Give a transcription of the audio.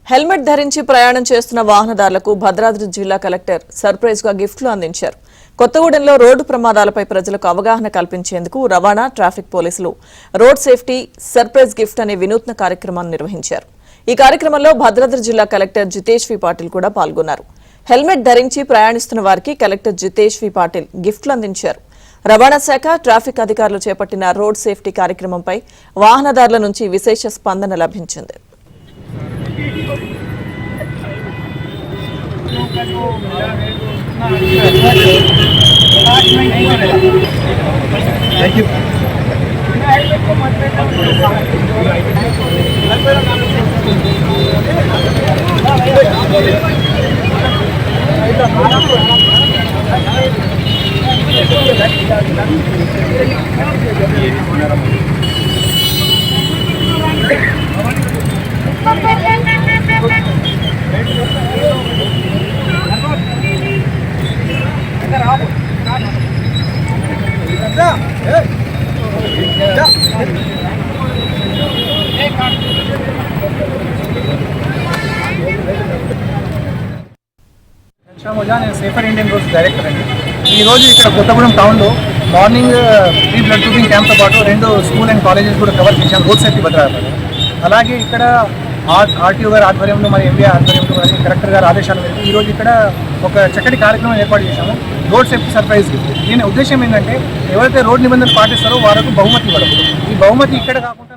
Helmet ధరించి ప్రయాణం చేస్తున్న వాహనదారులకు భద్రాద్రి జిల్లా కలెక్టర్ సర్ప్రైజ్ గా గిఫ్ట్లు అందించారు. కొత్తగూడెంలో రోడ్డు ప్రమాదాలపై ప్రజలకు అవగాహన కల్పించేందుకు రవాణా ట్రాఫిక్ పోలీసులు రోడ్ సేఫ్టీ సర్ప్రైజ్ గిఫ్ట్ అనే వినూత్న కార్యక్రమాన్ని నిర్వహించారు. ఈ కార్యక్రమంలో భద్రాద్రి జిల్లా కలెక్టర్ జితేష్ వి పాటిల్ కూడా పాల్గొన్నారు. హెల్మెట్ ధరించి ప్రయాణిస్తున్న వారికి కలెక్టర్ జితేష్ వి పాటిల్ గిఫ్ట్లు అందించారు. రవాణా శాఖ ట్రాఫిక్ అధికారులు చేపట్టిన రోడ్ సేఫ్టీ కార్యక్రమంపై వాహనదారుల నుంచి విశేష స్పందన లభించింది. నేను సేఫర్ ఇండియన్ రోడ్స్ డైరెక్టర్ అండి. ఈరోజు ఇక్కడ కొత్తగూడెం టౌన్లో మార్నింగ్ ఫ్రీ బ్లడ్ గ్రూపింగ్ క్యాంప్తో పాటు 2 స్కూల్ అండ్ కాలేజెస్ కూడా కవర్ చేశాం రోడ్ సేఫ్టీ భద్రాద్రి. అలాగే ఇక్కడ ఆర్టీఓ గారి ఆధ్వర్యంలో మరి ఎంబీఏ ఆధ్వర్యంలో మరి కలెక్టర్ గారి ఆదేశాల మేరకు ఈరోజు ఇక్కడ ఒక చక్కటి కార్యక్రమం ఏర్పాటు చేశాము, రోడ్ సేఫ్టీ సర్ప్రైజ్. దీని ఉద్దేశం ఏంటంటే ఎవరైతే రోడ్ నిబంధనలు పాటిస్తారో వారికి బహుమతి ఇవ్వడం. ఈ బహుమతి ఇక్కడ కాకుండా